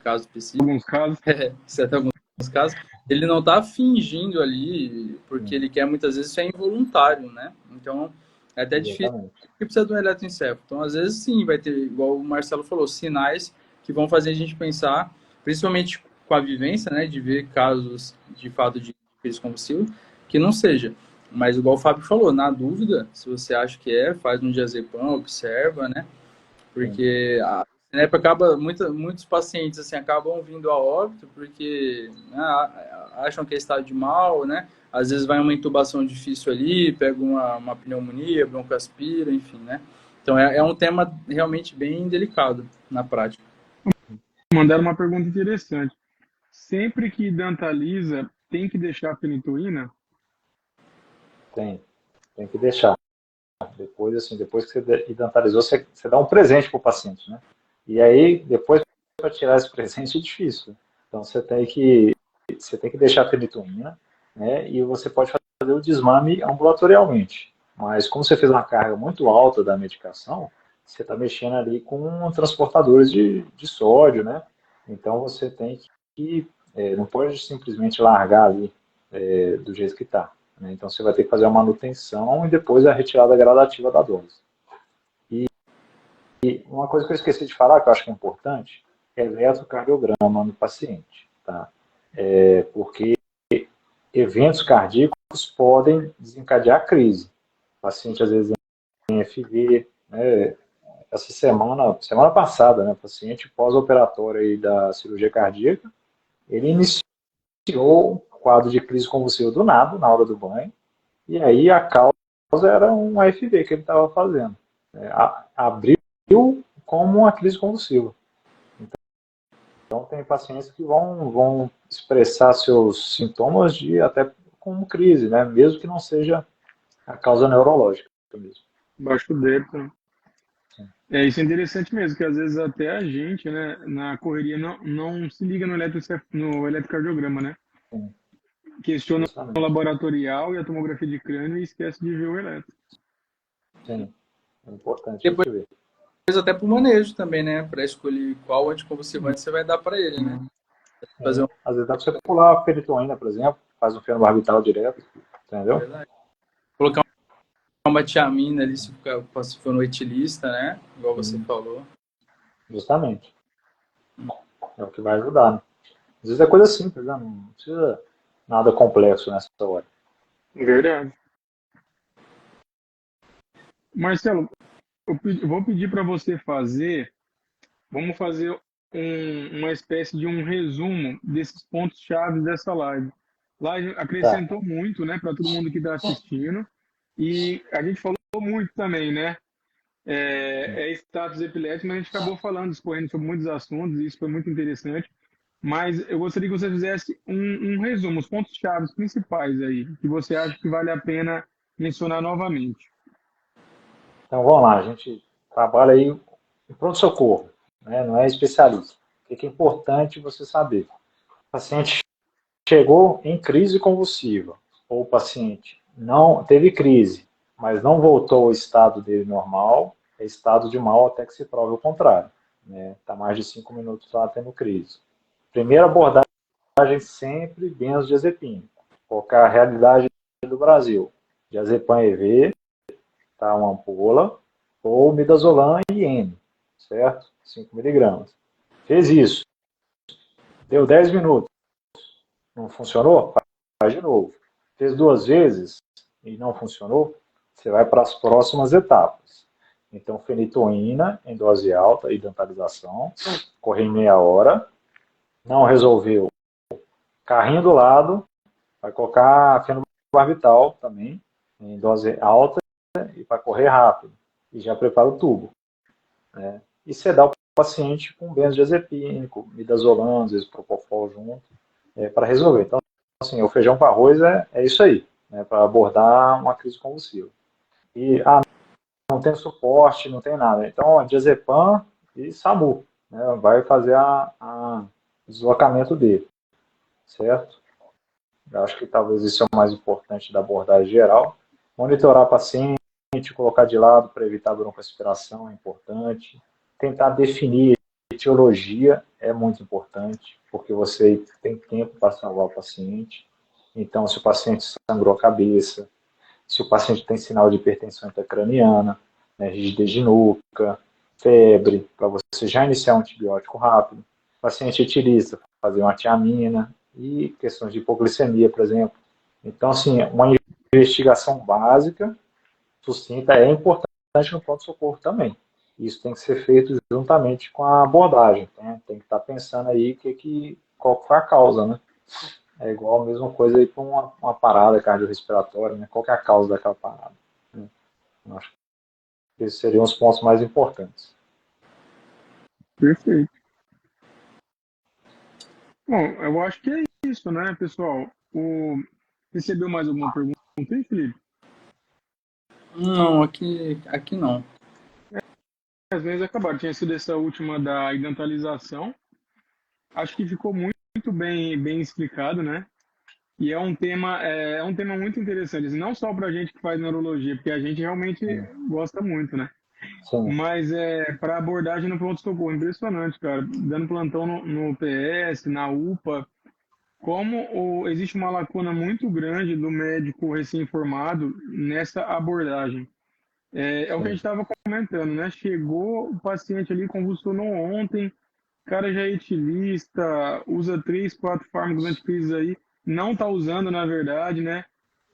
casos específicos, Alguns casos. exceto alguns casos, ele não está fingindo ali, porque ele quer, muitas vezes, isso é involuntário, né? Então, é até difícil, porque precisa de um eletroencefalo. Então, às vezes, sim, vai ter, igual o Marcelo falou, sinais que vão fazer a gente pensar, principalmente com a vivência, né, de ver casos, de fato, de crise convulsiva, que não seja. Mas, igual o Fábio falou, na dúvida, se você acha que faz um diazepam, observa, né? Porque a SINEP acaba, muitos pacientes assim, acabam vindo a óbito porque acham que é estado de mal, né? Às vezes vai uma intubação difícil ali, pega uma pneumonia, broncoaspira, enfim, né? Então é um tema realmente bem delicado na prática. Mandaram uma pergunta interessante. Sempre que dentaliza, tem que deixar a fenitoína? Tem que deixar. Depois que você dentalizou, você dá um presente para o paciente, né? E aí, depois, para tirar esse presente é difícil. Então, você tem que deixar a fenitoína, né? E você pode fazer o desmame ambulatorialmente. Mas, como você fez uma carga muito alta da medicação, você está mexendo ali com transportadores de sódio, né? Então, você tem que não pode simplesmente largar ali do jeito que está. Né? Então, você vai ter que fazer a manutenção e depois a retirada gradativa da dose. E uma coisa que eu esqueci de falar, que eu acho que é importante, é o eletrocardiograma no paciente. Tá? Porque eventos cardíacos podem desencadear crise. O paciente, às vezes, tem FV. Né? Essa semana passada, né, o paciente pós-operatório da cirurgia cardíaca, ele iniciou um quadro de crise convulsiva do nada, na hora do banho, e aí a causa era um AFV que ele estava fazendo. Abriu como uma crise convulsiva. Então, tem pacientes que vão expressar seus sintomas de até como crise, né? Mesmo que não seja a causa neurológica mesmo. Baixo débito, né? Isso é interessante mesmo, que às vezes até a gente, né, na correria não se liga no eletrocardiograma, né? Sim, Questiona o justamente. laboratorial e a tomografia de crânio e esquece de ver o eletro. Sim, é importante a Depois gente ver. até para o manejo também, né? Para escolher qual anticonvulsivante você vai dar para ele, né? Fazer um... Às vezes dá para você pular a ferritoína, por exemplo, faz um fenobarbital direto, entendeu? Verdade. Colocar uma tiamina ali, se for no etilista, né? Igual você falou. Justamente. É o que vai ajudar, né? Às vezes é coisa simples, né? Não precisa nada complexo nessa hora. Verdade. Marcelo, eu vou pedir para você vamos fazer uma espécie de um resumo desses pontos chaves dessa live. Live Tá. acrescentou muito, né, para todo mundo que está assistindo, e a gente falou muito também, né, status epilético, mas a gente acabou falando, discorrendo sobre muitos assuntos, e isso foi muito interessante. Mas eu gostaria que você fizesse um resumo, os pontos chaves principais aí, que você acha que vale a pena mencionar novamente. Então vamos lá, a gente trabalha aí em pronto-socorro, né? Não é especialista. O que é importante você saber? O paciente chegou em crise convulsiva, ou o paciente não teve crise, mas não voltou ao estado dele normal, é estado de mal até que se prove o contrário. Está mais de 5 minutos lá tendo crise. Primeira abordagem sempre benzodiazepina. Colocar a realidade do Brasil. Diazepam EV, tá, uma ampola, ou midazolam IM, certo? 5 miligramas. Fez isso. Deu 10 minutos. Não funcionou? Faz de novo. Fez 2 vezes e não funcionou? Você vai para as próximas etapas. Então, fenitoína em dose alta e dentalização, correr em meia hora. Não resolveu? Carrinho do lado, vai colocar fenobarbital também, em dose alta e para correr rápido. E já prepara o tubo. Né? E sedar o paciente com benzodiazepínico, midazolam, às vezes propofol junto, para resolver. Então, assim, o feijão com arroz é isso aí, né, para abordar uma crise convulsiva. E não tem suporte, não tem nada. Então, diazepam e SAMU, né, vai fazer o deslocamento dele, certo? Eu acho que talvez isso é o mais importante da abordagem geral. Monitorar o paciente, colocar de lado para evitar broncoaspiração é importante. Tentar definir etiologia é muito importante, porque você tem tempo para salvar o paciente. Então, se o paciente sangrou a cabeça, se o paciente tem sinal de hipertensão intracraniana, né, rigidez de nuca, febre, para você já iniciar um antibiótico rápido. O paciente etilista, fazer uma tiamina, e questões de hipoglicemia, por exemplo. Então, assim, uma investigação básica, sucinta, é importante no pronto-socorro também. Isso tem que ser feito juntamente com a abordagem. Né? Tem que estar pensando aí qual foi a causa, né? É igual a mesma coisa aí para uma parada cardiorrespiratória, né? Qual que é a causa daquela parada? Né? Eu acho que esses seriam os pontos mais importantes. Perfeito. Bom, eu acho que é isso, né, pessoal? Recebeu mais alguma pergunta aí, Felipe? Não, aqui não. Às vezes acabaram. Tinha sido essa última da identalização. Acho que ficou muito bem explicado, né? E é um tema muito interessante, assim, não só para a gente que faz neurologia, porque a gente realmente gosta muito, né? Sim, Mas para abordagem no pronto-socorro, impressionante, cara. Dando plantão no PS, na UPA, existe uma lacuna muito grande do médico recém-formado nessa abordagem. É o que a gente sim, estava comentando, né? Chegou o paciente ali, convulsionou ontem, o cara já é etilista, usa 3, 4 fármacos anticrises aí, não está usando, na verdade, né?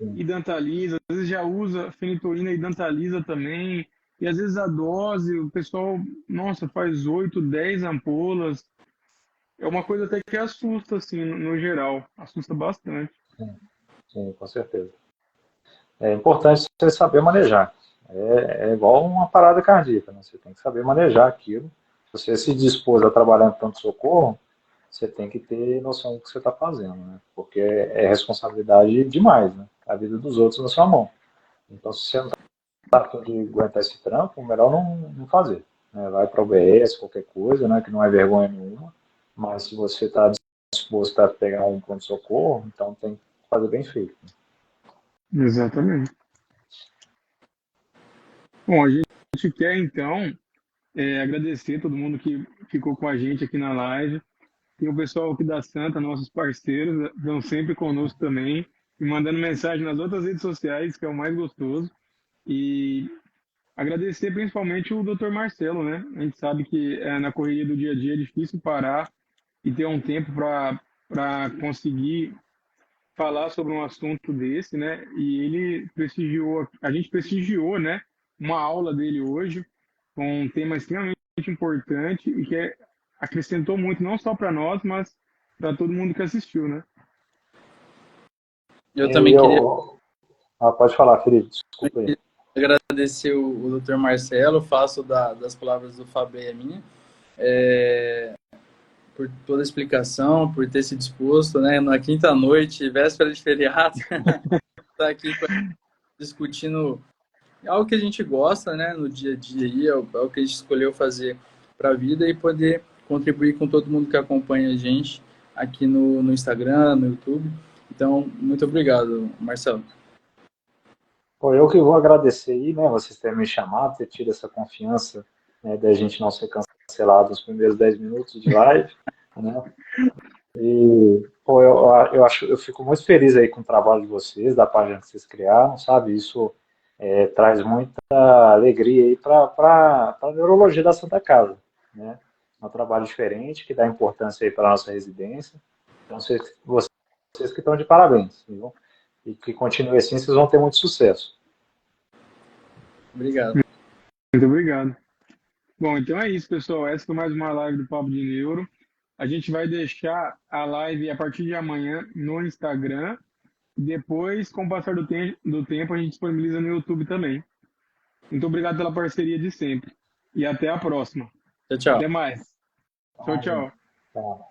sim. E dantaliza, às vezes já usa fenitoína e dantaliza também, e às vezes a dose, o pessoal, nossa, faz 8, 10 ampolas. É uma coisa até que assusta, assim, no geral, assusta bastante. Sim, com certeza. É importante você saber manejar. É igual uma parada cardíaca, né? Você tem que saber manejar aquilo. Se você se dispôs a trabalhar em pronto-socorro, você tem que ter noção do que você está fazendo, né? Porque é responsabilidade demais, né? A vida dos outros na sua mão. Então, se você não está a fim de aguentar esse trampo, melhor não fazer. Né? Vai para o OBS, qualquer coisa, né? Que não é vergonha nenhuma. Mas se você está disposto a pegar um pronto-socorro, então tem que fazer bem feito. Exatamente. Bom, a gente quer, então, agradecer todo mundo que ficou com a gente aqui na live. Tem o pessoal aqui da Santa, nossos parceiros, estão sempre conosco também, e mandando mensagem nas outras redes sociais, que é o mais gostoso. E agradecer principalmente o Dr. Marcelo, né? A gente sabe que na correria do dia a dia é difícil parar e ter um tempo para conseguir falar sobre um assunto desse, né? E ele prestigiou, a gente prestigiou, né? Uma aula dele hoje com um tema extremamente importante e que acrescentou muito, não só para nós, mas para todo mundo que assistiu, né? Eu também queria Pode falar, Felipe, desculpa aí. agradecer o Dr. Marcelo, faço das palavras do Fábio e a minha, por toda a explicação, por ter se disposto, né, na quinta-noite, véspera de feriado, estar aqui discutindo algo que a gente gosta, né, no dia a dia, aí, é o que a gente escolheu fazer para a vida e poder contribuir com todo mundo que acompanha a gente aqui no Instagram, no YouTube. Então, muito obrigado, Marcelo. Bom, eu que vou agradecer aí, né, vocês terem me chamado, ter tido essa confiança, né, da gente não ser cancelado nos primeiros 10 minutos de live, né, e, pô, eu fico muito feliz aí com o trabalho de vocês, da página que vocês criaram, sabe, isso traz muita alegria aí para a neurologia da Santa Casa, né, é um trabalho diferente, que dá importância aí para a nossa residência, então vocês que estão de parabéns, viu? E que continue assim, vocês vão ter muito sucesso. Obrigado. Muito obrigado. Bom, então é isso, pessoal. Essa foi mais uma live do Papo de Neuro. A gente vai deixar a live a partir de amanhã no Instagram. Depois, com o passar do tempo, a gente disponibiliza no YouTube também. Muito obrigado pela parceria de sempre. E até a próxima. Tchau, tchau. Até mais. Tchau, tchau. Tchau.